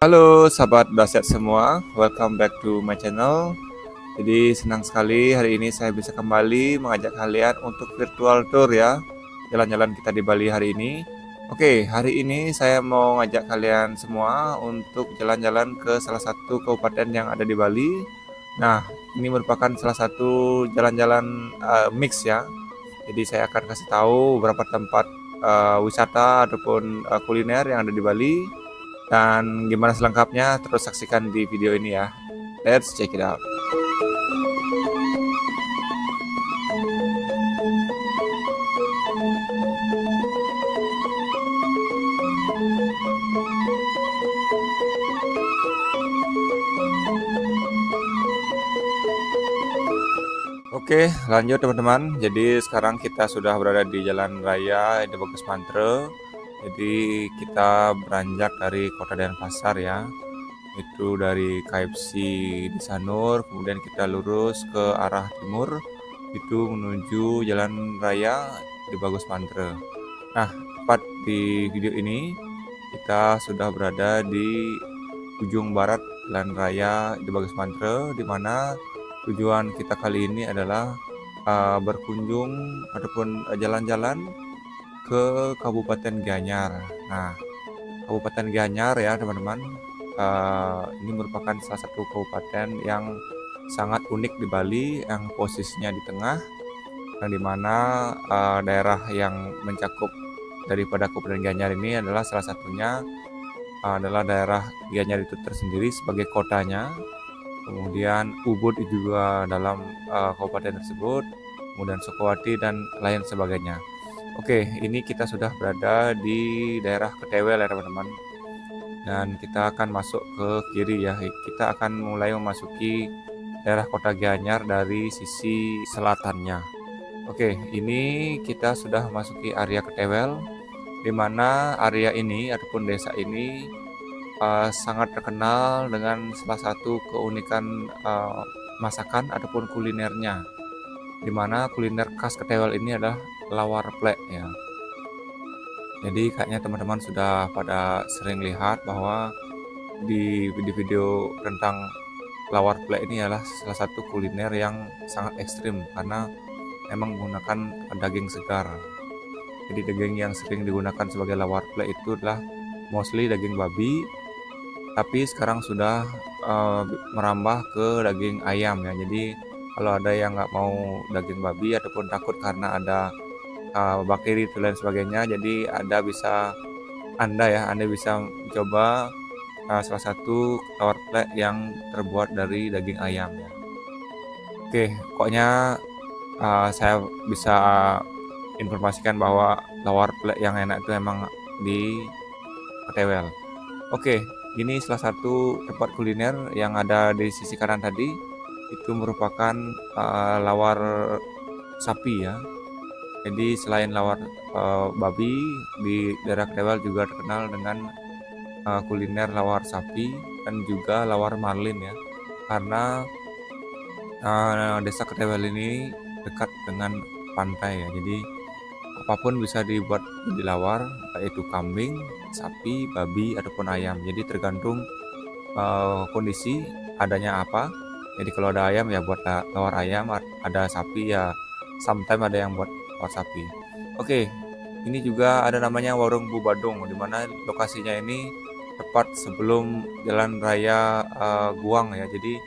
Halo sahabat Dasyat semua, welcome back to my channel. Jadi senang sekali hari ini saya bisa kembali mengajak kalian untuk virtual tour ya, jalan-jalan kita di Bali hari ini. Oke, hari ini saya mau ngajak kalian semua untuk jalan-jalan ke salah satu kabupaten yang ada di Bali. Nah, ini merupakan salah satu jalan-jalan mix ya. Jadi saya akan kasih tahu beberapa tempat wisata ataupun kuliner yang ada di Bali. Dan gimana selengkapnya terus saksikan di video ini ya. Let's check it out. Oke, lanjut teman-teman. Jadi sekarang kita sudah berada di Jalan Raya Debagus Mantre. Jadi kita beranjak dari Kota Denpasar ya. Itu dari KFC di Sanur, kemudian kita lurus ke arah timur itu menuju Jalan Raya Debagus Mantre. Nah, tepat di video ini kita sudah berada di ujung barat Jalan Raya Debagus Mantre, di mana tujuan kita kali ini adalah berkunjung ataupun jalan-jalan ke Kabupaten Gianyar. Nah, Kabupaten Gianyar ya teman-teman, ini merupakan salah satu kabupaten yang sangat unik di Bali, yang posisinya di tengah, yang dimana daerah yang mencakup daripada Kabupaten Gianyar ini adalah salah satunya adalah daerah Gianyar itu tersendiri sebagai kotanya. Kemudian Ubud juga dalam kabupaten tersebut, kemudian Sukowati dan lain sebagainya. Oke, ini kita sudah berada di daerah Ketewel ya teman-teman. Dan kita akan masuk ke kiri ya. Kita akan mulai memasuki daerah kota Gianyar dari sisi selatannya. Oke, ini kita sudah memasuki area Ketewel, di mana area ini ataupun desa ini sangat terkenal dengan salah satu keunikan masakan ataupun kulinernya, di mana kuliner khas Ketewel ini adalah lawar plek ya. Jadi kayaknya teman-teman sudah pada sering lihat bahwa di video tentang lawar plek ini adalah salah satu kuliner yang sangat ekstrim karena memang menggunakan daging segar. Jadi daging yang sering digunakan sebagai lawar plek itu adalah mostly daging babi, tapi sekarang sudah merambah ke daging ayam ya. Jadi kalau ada yang nggak mau daging babi ataupun takut karena ada bakteri dan lain sebagainya, jadi Anda bisa mencoba salah satu lawar plek yang terbuat dari daging ayam ya. Oke, pokoknya saya bisa informasikan bahwa lawar plek yang enak itu emang di Ketewel. Oke, ini salah satu tempat kuliner yang ada di sisi kanan tadi, itu merupakan lawar sapi ya. Jadi selain lawar babi, di daerah Ketewel juga terkenal dengan kuliner lawar sapi dan juga lawar marlin ya. Karena desa Ketewel ini dekat dengan pantai ya. Jadi apapun bisa dibuat jadi lawar, yaitu kambing, sapi, babi ataupun ayam. Jadi tergantung kondisi adanya apa. Jadi kalau ada ayam ya buat lawar ayam, ada sapi ya sometimes ada yang buat lawar sapi. Oke, ini juga ada namanya Warung Bu Badung, di mana lokasinya ini tepat sebelum Jalan Raya Guang ya. Jadi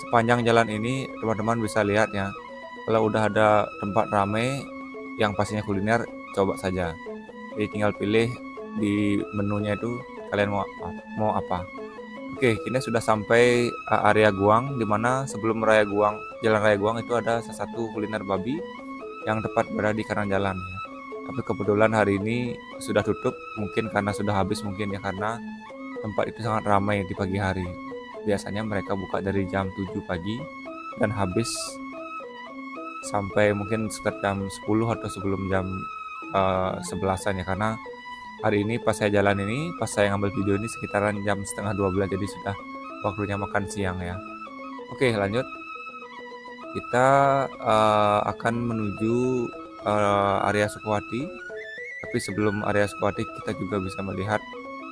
sepanjang jalan ini teman-teman bisa lihat ya, kalau udah ada tempat rame yang pastinya kuliner, coba saja. Jadi tinggal pilih di menunya itu kalian mau apa. Oke, kita sudah sampai area Guang, di mana sebelum Jalan Raya Guang itu ada salah satu kuliner babi yang tepat berada di kanan jalan ya. Tapi kebetulan hari ini sudah tutup, mungkin karena sudah habis mungkin ya, karena tempat itu sangat ramai di pagi hari. Biasanya mereka buka dari jam 7 pagi dan habis sampai mungkin sekitar jam 10 atau sebelum jam 11-an ya, karena hari ini pas saya jalan ini, pas saya ngambil video ini sekitaran jam setengah 12, jadi sudah waktunya makan siang ya. Oke, lanjut. Kita akan menuju area Sukowati, tapi sebelum area Sukowati kita juga bisa melihat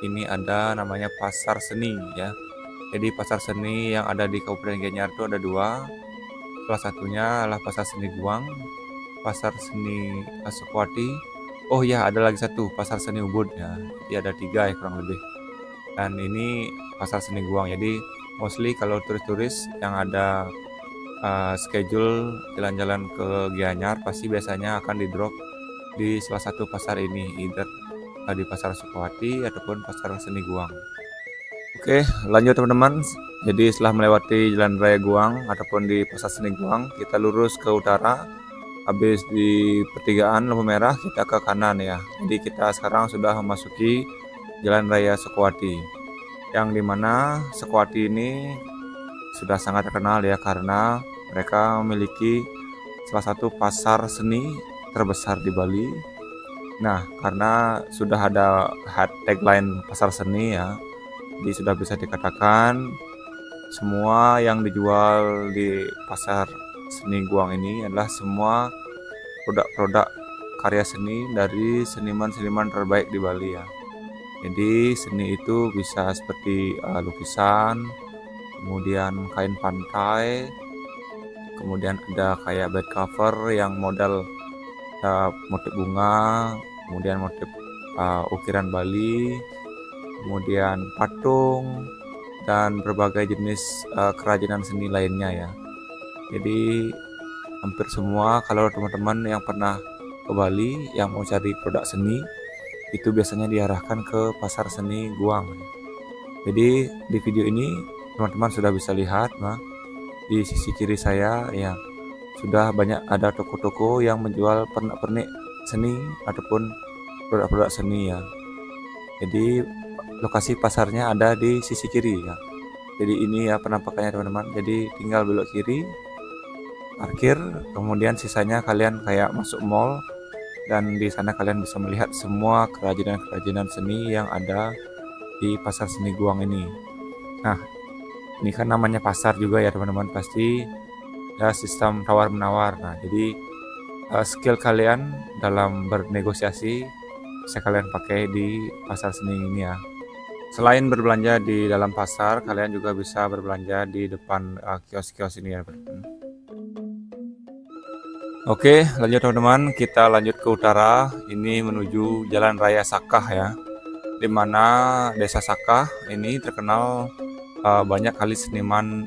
ini ada namanya pasar seni ya. Jadi pasar seni yang ada di Kabupaten Gianyar itu ada dua. Salah satunya adalah pasar seni Guang, pasar seni Sukoharti. Oh ya, ada lagi satu pasar seni Ubud ya. Jadi ada tiga ya kurang lebih. Dan ini pasar seni Guang. Jadi mostly kalau turis-turis yang ada schedule jalan-jalan ke Gianyar pasti biasanya akan di drop di salah satu pasar ini, either di pasar Sukoharti ataupun pasar seni Guang. Oke, lanjut teman-teman. Jadi setelah melewati Jalan Raya Guang ataupun di pasar seni Guang, kita lurus ke utara. Habis di pertigaan lampu merah, kita ke kanan ya. Jadi kita sekarang sudah memasuki Jalan Raya Sukoharti. Yang dimana Sukoharti ini sudah sangat terkenal ya, karena mereka memiliki salah satu pasar seni terbesar di Bali. Nah, karena sudah ada tagline pasar seni ya, jadi sudah bisa dikatakan semua yang dijual di pasar seni Guang ini adalah semua produk-produk karya seni dari seniman-seniman terbaik di Bali ya. Jadi seni itu bisa seperti lukisan, kemudian kain pantai, kemudian ada kayak bed cover yang model motif bunga, kemudian motif ukiran Bali, kemudian patung, dan berbagai jenis kerajinan seni lainnya ya. Jadi hampir semua kalau teman-teman yang pernah ke Bali yang mau cari produk seni itu biasanya diarahkan ke pasar seni Guang. Jadi di video ini teman-teman sudah bisa lihat di sisi kiri saya ya, sudah banyak ada toko-toko yang menjual pernak-pernik seni ataupun produk-produk seni ya. Jadi lokasi pasarnya ada di sisi kiri ya. Jadi ini ya penampakannya teman-teman. Jadi tinggal belok kiri, parkir, kemudian sisanya kalian kayak masuk mall, dan di sana kalian bisa melihat semua kerajinan-kerajinan seni yang ada di pasar seni Guang ini. Nah, ini kan namanya pasar juga ya teman-teman, pasti ya sistem tawar-menawar. Nah, jadi skill kalian dalam bernegosiasi bisa kalian pakai di pasar seni ini ya. Selain berbelanja di dalam pasar, kalian juga bisa berbelanja di depan kios-kios ini ya teman-teman. Oke, lanjut teman-teman, kita lanjut ke utara. Ini menuju Jalan Raya Sakah ya, dimana Desa Sakah ini terkenal banyak kali seniman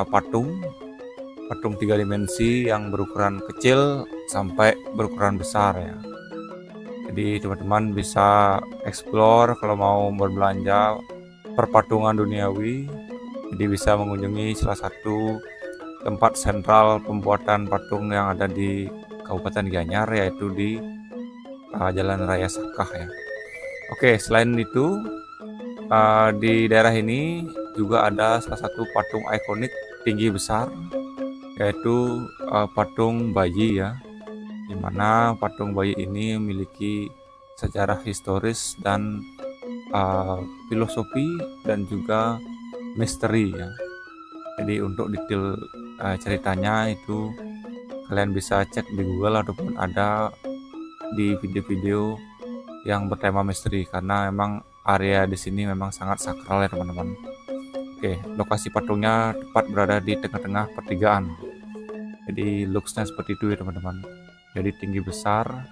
patung 3 dimensi yang berukuran kecil sampai berukuran besar ya. Jadi teman-teman bisa explore kalau mau berbelanja perpatungan duniawi. Jadi bisa mengunjungi salah satu tempat sentral pembuatan patung yang ada di Kabupaten Gianyar, yaitu di Jalan Raya Sakah ya. Oke, selain itu di daerah ini juga ada salah satu patung ikonik tinggi besar, yaitu patung bayi ya, dimana patung bayi ini memiliki sejarah historis dan filosofi dan juga misteri ya. Jadi untuk detail ceritanya itu kalian bisa cek di Google ataupun ada di video-video yang bertema misteri, karena memang area di sini memang sangat sakral ya teman-teman. Oke, lokasi patungnya tepat berada di tengah-tengah pertigaan. Jadi looksnya seperti itu ya teman-teman. Jadi tinggi besar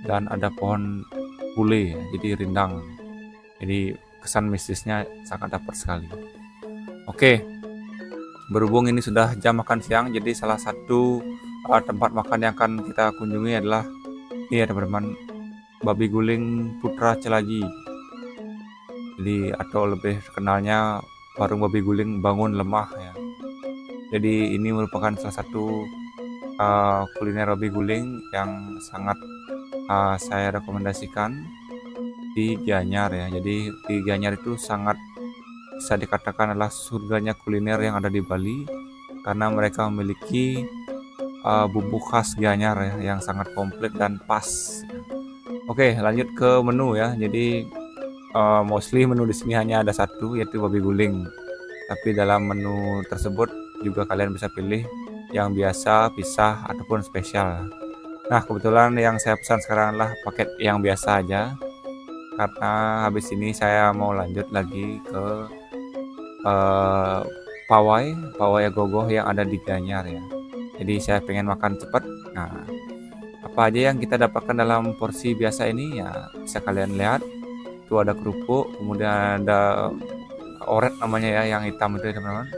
dan ada pohon pule ya, jadi rindang. Jadi kesan mistisnya sangat dapat sekali. Oke, berhubung ini sudah jam makan siang, jadi salah satu tempat makan yang akan kita kunjungi adalah ini ya teman-teman, Babi Guling Putra Celagi. Jadi atau lebih kenalnya warung Babi Guling Bangun Lemah ya. Jadi ini merupakan salah satu kuliner babi guling yang sangat saya rekomendasikan di Gianyar ya. Jadi di Gianyar itu sangat bisa dikatakan adalah surganya kuliner yang ada di Bali, karena mereka memiliki bumbu khas Gianyar ya, yang sangat komplit dan pas. Oke, lanjut ke menu ya. Jadi mostly menu di sini hanya ada satu, yaitu babi guling. Tapi dalam menu tersebut juga kalian bisa pilih yang biasa, pisah, ataupun spesial. Nah, kebetulan yang saya pesan sekarang adalah paket yang biasa aja. karena habis ini saya mau lanjut lagi ke pawai agogoh yang ada di Gianyar ya. Jadi saya pengen makan cepat. Nah, apa aja yang kita dapatkan dalam porsi biasa ini ya bisa kalian lihat. Itu ada kerupuk, kemudian ada oret namanya ya, yang hitam itu ya teman-teman.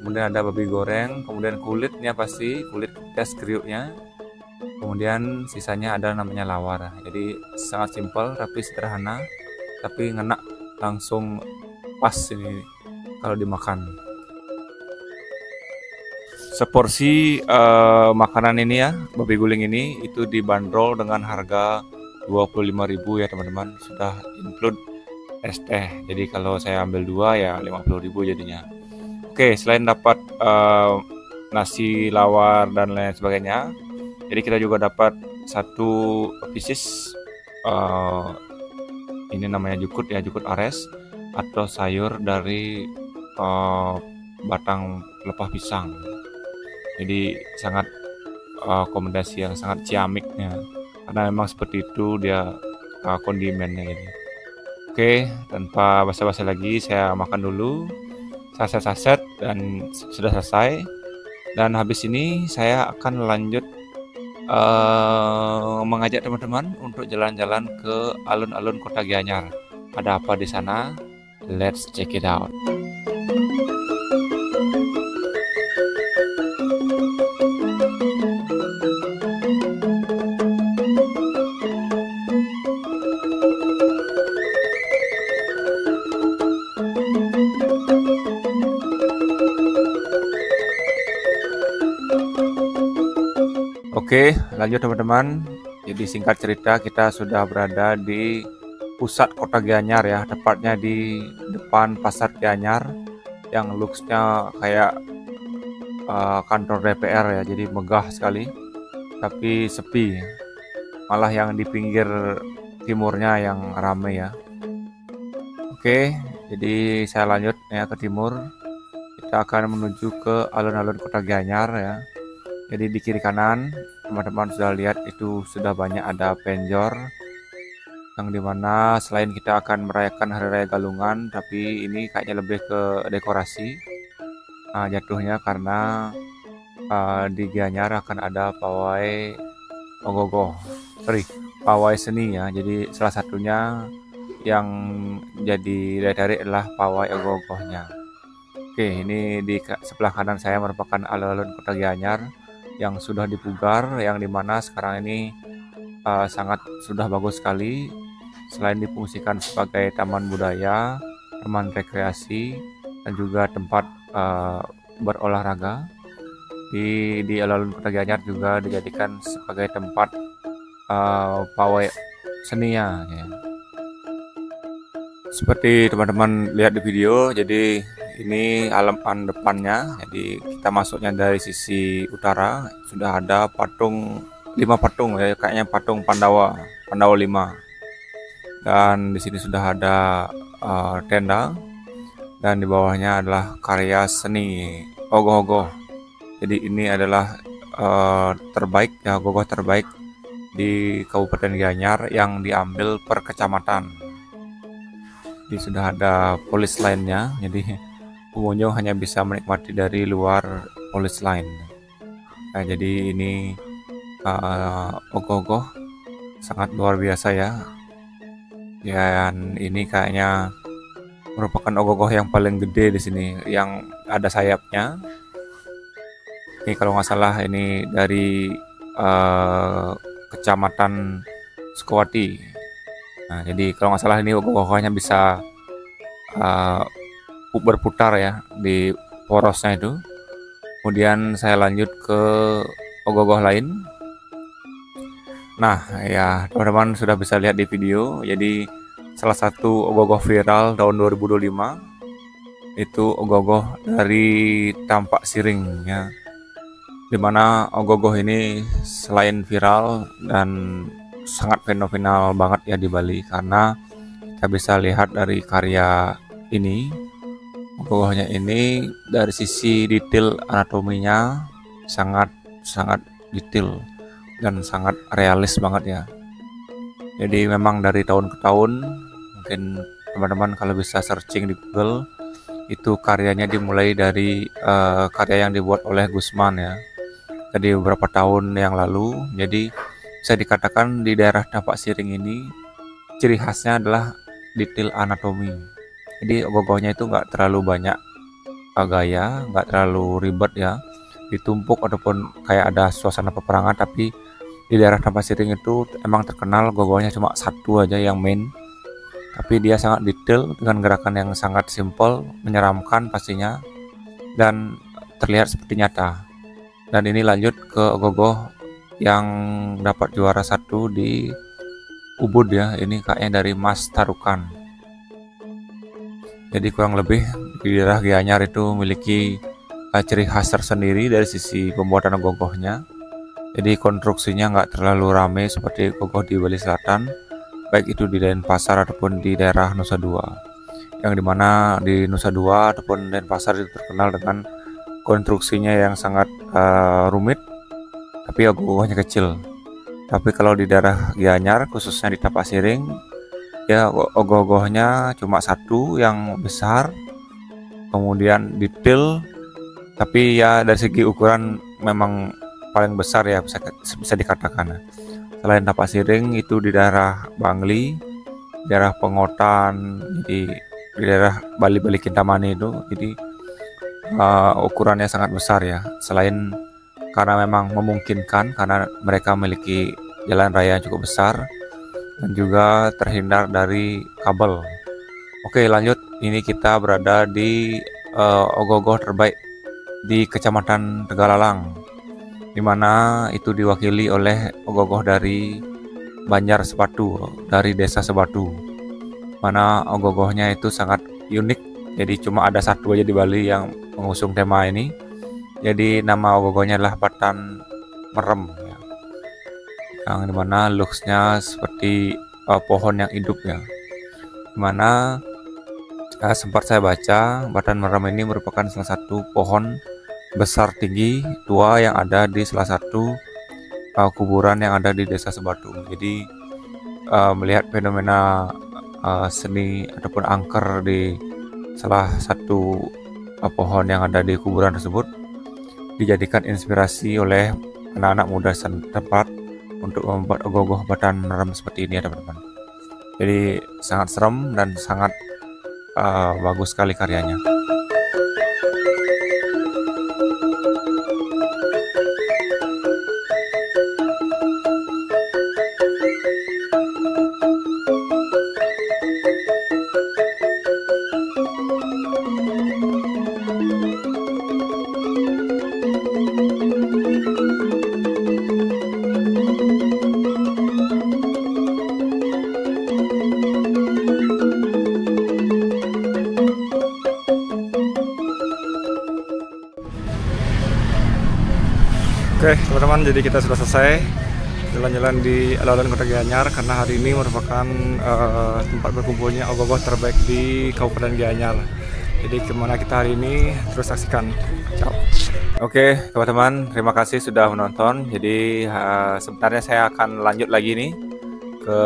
Kemudian ada babi goreng, kemudian kulitnya pasti kulit es kriuknya. Kemudian sisanya ada namanya lawar. Jadi sangat simpel tapi sederhana, tapi ngena langsung pas ini kalau dimakan. Seporsi makanan ini ya, babi guling ini itu dibanderol dengan harga 25.000 ya teman-teman, sudah include es teh. Jadi kalau saya ambil 2 ya 50.000 jadinya. Oke, selain dapat nasi, lawar dan lain sebagainya, jadi kita juga dapat satu pieces ini namanya jukut ya, jukut ares atau sayur dari batang pelepah pisang. Jadi sangat kombinasi yang sangat ciamiknya, karena memang seperti itu dia kondimennya ini. Oke, tanpa basa-basi lagi saya makan dulu saset-saset dan sudah selesai. Dan habis ini saya akan lanjut mengajak teman-teman untuk jalan-jalan ke alun-alun Kota Gianyar. Ada apa di sana? Let's check it out. Oke, lanjut teman-teman. Jadi singkat cerita kita sudah berada di pusat Kota Gianyar ya, tepatnya di depan Pasar Gianyar yang looks-nya kayak kantor DPR ya. Jadi megah sekali, tapi sepi. Malah yang di pinggir timurnya yang ramai ya. Oke, jadi saya lanjut ya ke timur. Kita akan menuju ke alun-alun Kota Gianyar ya. Jadi di kiri kanan teman-teman sudah lihat itu sudah banyak ada penjor, yang dimana selain kita akan merayakan Hari Raya Galungan, tapi ini kayaknya lebih ke dekorasi jatuhnya, karena di Gianyar akan ada pawai ogogoh, pawai seni ya. Jadi salah satunya yang jadi daya adalah pawai ogogohnya. Oke, ini di sebelah kanan saya merupakan alun-alun Kota Gianyar yang sudah dipugar, yang dimana sekarang ini sangat sudah bagus sekali. Selain difungsikan sebagai taman budaya, taman rekreasi, dan juga tempat berolahraga, di alun-alun Kota Gianyar juga dijadikan sebagai tempat pawai seninya ya. Seperti teman-teman lihat di video, jadi ini halaman depannya. Jadi kita masuknya dari sisi utara, sudah ada patung 5 patung ya, kayaknya patung Pandawa 5. Dan di sini sudah ada tenda, dan di bawahnya adalah karya seni ogoh-ogoh. Jadi ini adalah terbaik ya, ogoh-ogoh terbaik di Kabupaten Gianyar yang diambil per kecamatan. Jadi sudah ada polis lainnya, jadi pengunjung hanya bisa menikmati dari luar polis line. Nah, jadi ini ogoh-ogoh sangat luar biasa ya. Dan ini kayaknya merupakan ogoh-ogoh yang paling gede di sini, yang ada sayapnya. Ini kalau nggak salah ini dari Kecamatan Sukawati. Nah, jadi kalau nggak salah ini ogoh-ogohnya bisa berputar ya di porosnya itu. Kemudian saya lanjut ke ogoh-ogoh lain. Nah ya teman-teman sudah bisa lihat di video, jadi salah satu ogoh-ogoh viral tahun 2025 itu ogoh-ogoh dari Tampak Siring ya, dimana ogoh-ogoh ini selain viral dan sangat fenomenal banget ya di Bali, karena kita bisa lihat dari karya ini, ogoh-ogohnya ini dari sisi detail anatominya sangat detail dan sangat realis banget ya. Jadi memang dari tahun ke tahun mungkin teman-teman kalau bisa searching di Google, itu karyanya dimulai dari karya yang dibuat oleh Gusman ya. Jadi beberapa tahun yang lalu. Jadi bisa dikatakan di daerah Tapak Siring ini ciri khasnya adalah detail anatomi. Jadi ogoh-ogohnya itu nggak terlalu banyak gaya, nggak terlalu ribet ya, ditumpuk ataupun kayak ada suasana peperangan. Tapi di daerah Tapak Siring itu emang terkenal ogoh-ogohnya cuma satu aja yang main, tapi dia sangat detail dengan gerakan yang sangat simpel, menyeramkan pastinya, dan terlihat seperti nyata. Dan ini lanjut ke ogoh-ogoh yang dapat juara 1 di Ubud ya. Ini kayaknya dari Mas Tarukan. Jadi kurang lebih di daerah Gianyar itu memiliki ciri khas tersendiri dari sisi pembuatan ogoh-ogohnya. Jadi konstruksinya nggak terlalu ramai seperti ogoh di Bali Selatan, baik itu di Denpasar ataupun di daerah Nusa Dua. Yang dimana di Nusa Dua ataupun Denpasar itu terkenal dengan konstruksinya yang sangat rumit, tapi ogoh-ogohnya kecil. Tapi kalau di daerah Gianyar, khususnya di Tapak Siring, ya ogoh-ogohnya cuma satu yang besar, kemudian detail, tapi ya dari segi ukuran memang paling besar ya, bisa dikatakan. Selain Tapak Siring itu di daerah Bangli, daerah Pengotan, jadi di daerah Bali Kintamani itu, jadi ukurannya sangat besar ya. Selain karena memang memungkinkan karena mereka memiliki jalan raya yang cukup besar dan juga terhindar dari kabel. Oke, lanjut. Ini kita berada di ogoh-ogoh terbaik di Kecamatan Tegalalang, di mana itu diwakili oleh ogoh-ogoh dari Banjar Sebatu, dari Desa Sebatu, mana ogoh-ogohnya itu sangat unik. Jadi cuma ada satu aja di Bali yang mengusung tema ini. Jadi nama ogoh-ogohnya adalah Batan Merem ya. Yang dimana looksnya seperti pohon yang hidup ya. Dimana sempat saya baca, Batan Merem ini merupakan salah satu pohon besar tinggi tua yang ada di salah satu kuburan yang ada di Desa Sebatu. Jadi melihat fenomena seni ataupun angker di salah satu pohon yang ada di kuburan tersebut dijadikan inspirasi oleh anak-anak muda setempat untuk membuat ogoh-ogoh Batan Merem seperti ini ya teman-teman. Jadi sangat serem dan sangat bagus sekali karyanya. Oke teman-teman, jadi kita sudah selesai jalan-jalan di alun-alun Kota Gianyar karena hari ini merupakan tempat berkumpulnya ogoh-ogoh terbaik di Kabupaten Gianyar. Jadi kemana kita hari ini, terus saksikan. Ciao. Oke teman-teman, terima kasih sudah menonton. Jadi sebenarnya saya akan lanjut lagi nih ke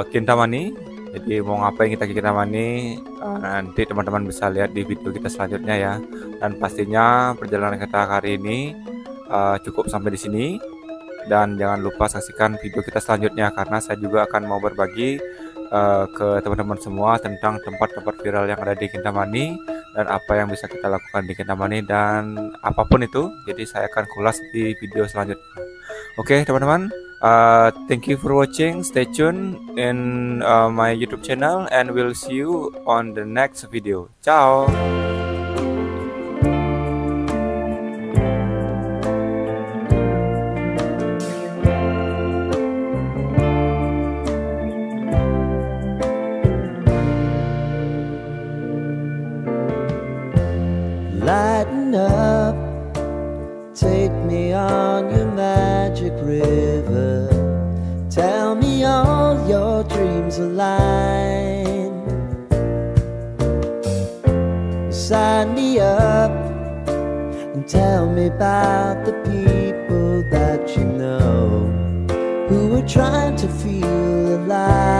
Kintamani. Jadi mau ngapain kita ke Kintamani, nanti teman-teman bisa lihat di video kita selanjutnya ya. Dan pastinya perjalanan kita hari ini cukup sampai di sini, dan jangan lupa saksikan video kita selanjutnya karena saya juga akan mau berbagi ke teman-teman semua tentang tempat-tempat viral yang ada di Kintamani dan apa yang bisa kita lakukan di Kintamani dan apapun itu. Jadi saya akan kulas di video selanjutnya. Oke teman-teman, thank you for watching, stay tune in my YouTube channel and we'll see you on the next video. Ciao. Lighten up, take me on your magic river. Tell me all your dreams align. Sign me up and tell me about the people that you know who are trying to feel alive.